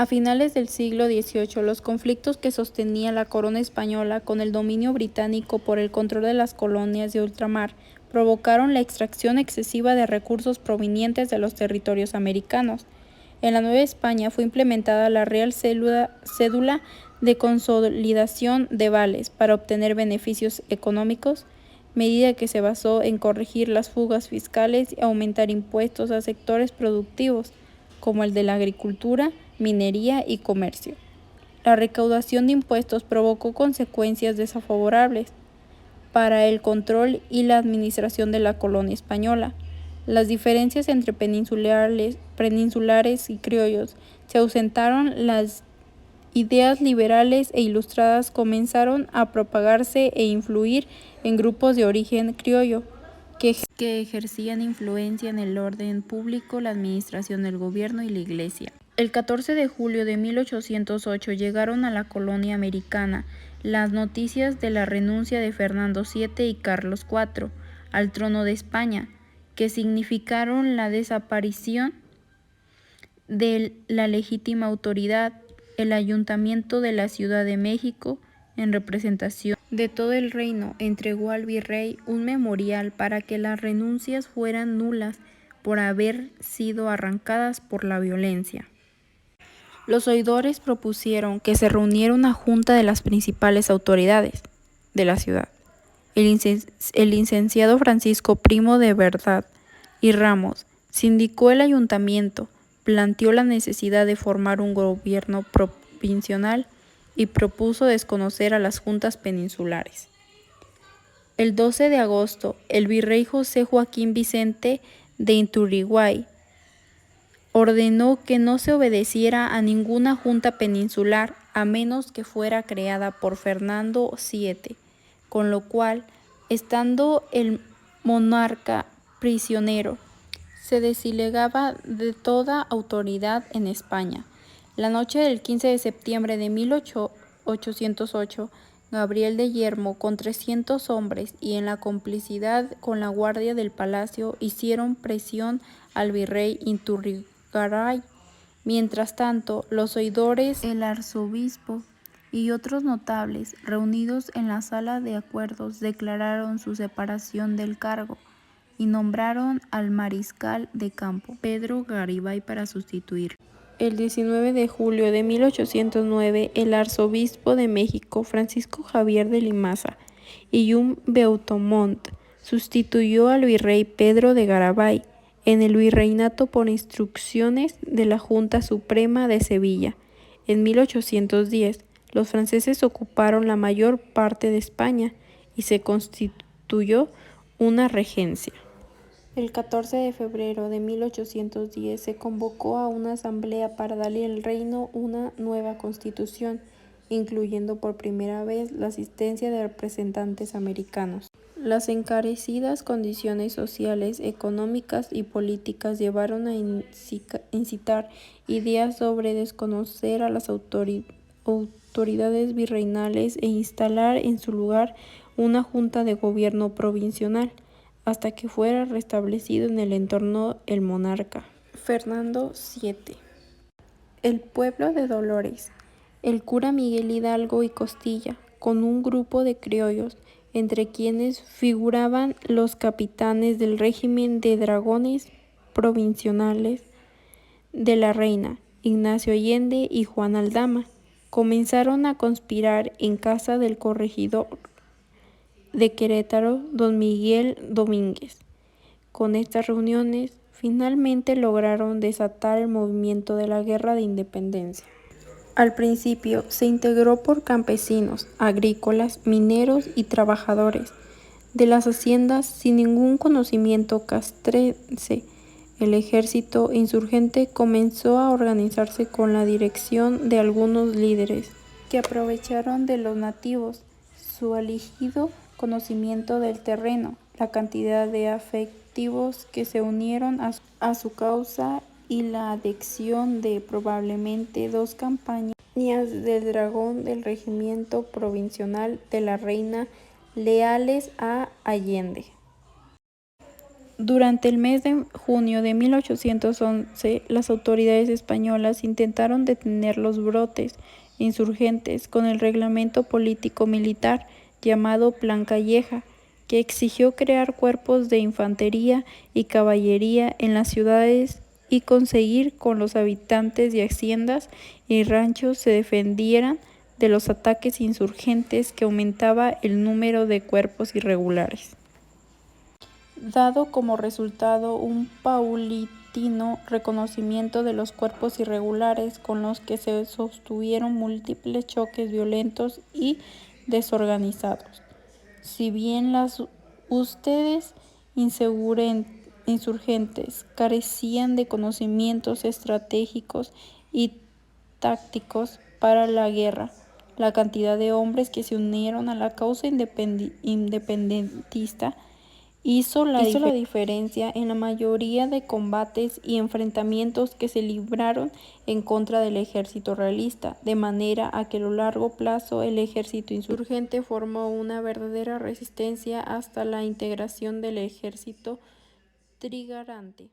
A finales del siglo XVIII, los conflictos que sostenía la corona española con el dominio británico por el control de las colonias de ultramar provocaron la extracción excesiva de recursos provenientes de los territorios americanos. En la Nueva España fue implementada la Real Cédula de Consolidación de Vales para obtener beneficios económicos, medida que se basó en corregir las fugas fiscales y aumentar impuestos a sectores productivos, como el de la agricultura, minería y comercio. La recaudación de impuestos provocó consecuencias desfavorables para el control y la administración de la colonia española. Las diferencias entre peninsulares y criollos se ausentaron, las ideas liberales e ilustradas comenzaron a propagarse e influir en grupos de origen criollo que ejercían influencia en el orden público, la administración del gobierno y la iglesia. El 14 de julio de 1808 llegaron a la colonia americana las noticias de la renuncia de Fernando VII y Carlos IV al trono de España, que significaron la desaparición de la legítima autoridad. El Ayuntamiento de la Ciudad de México, en representación de todo el reino, entregó al virrey un memorial para que las renuncias fueran nulas por haber sido arrancadas por la violencia. Los oidores propusieron que se reuniera una junta de las principales autoridades de la ciudad. El licenciado Francisco Primo de Verdad y Ramos sindicó el ayuntamiento, planteó la necesidad de formar un gobierno provincial y propuso desconocer a las juntas peninsulares. El 12 de agosto, el virrey José Joaquín Vicente de Iturriguay ordenó que no se obedeciera a ninguna junta peninsular a menos que fuera creada por Fernando VII, con lo cual, estando el monarca prisionero, se desligaba de toda autoridad en España. La noche del 15 de septiembre de 1808, Gabriel de Yermo, con 300 hombres y en la complicidad con la guardia del palacio, hicieron presión al virrey Iturrigaray. Mientras tanto, los oidores, el arzobispo y otros notables, reunidos en la sala de acuerdos, declararon su separación del cargo y nombraron al mariscal de campo, Pedro Garibay, para sustituirlo. El 19 de julio de 1809, el arzobispo de México, Francisco Javier de Limaza y un Beaumont, sustituyó al virrey Pedro de Garibay en el virreinato por instrucciones de la Junta Suprema de Sevilla. En 1810, los franceses ocuparon la mayor parte de España y se constituyó una regencia. El 14 de febrero de 1810 se convocó a una asamblea para darle al reino una nueva constitución, incluyendo por primera vez la asistencia de representantes americanos. Las encarecidas condiciones sociales, económicas y políticas llevaron a incitar ideas sobre desconocer a las autoridades virreinales e instalar en su lugar una junta de gobierno provincial, hasta que fuera restablecido en el entorno el monarca Fernando VII. El pueblo de Dolores, el cura Miguel Hidalgo y Costilla, con un grupo de criollos, entre quienes figuraban los capitanes del régimen de dragones provinciales de la reina, Ignacio Allende y Juan Aldama, comenzaron a conspirar en casa del corregidor de Querétaro, don Miguel Domínguez. Con estas reuniones, finalmente lograron desatar el movimiento de la Guerra de Independencia. Al principio se integró por campesinos, agrícolas, mineros y trabajadores de las haciendas sin ningún conocimiento castrense. El ejército insurgente comenzó a organizarse con la dirección de algunos líderes que aprovecharon de los nativos su allegado conocimiento del terreno, la cantidad de efectivos que se unieron a su causa y la adhesión de probablemente 2 compañías del dragón del regimiento provincial de la reina leales a Allende. Durante el mes de junio de 1811, las autoridades españolas intentaron detener los brotes insurgentes con el reglamento político-militar llamado Plan Calleja, que exigió crear cuerpos de infantería y caballería en las ciudades y conseguir que los habitantes de haciendas y ranchos se defendieran de los ataques insurgentes que aumentaba el número de cuerpos irregulares, dado como resultado un paulatino reconocimiento de los cuerpos irregulares con los que se sostuvieron múltiples choques violentos y desorganizados. Si bien las huestes insurgentes carecían de conocimientos estratégicos y tácticos para la guerra, la cantidad de hombres que se unieron a la causa independentista hizo la diferencia en la mayoría de combates y enfrentamientos que se libraron en contra del ejército realista, de manera a que a largo plazo el ejército insurgente formó una verdadera resistencia hasta la integración del ejército trigarante.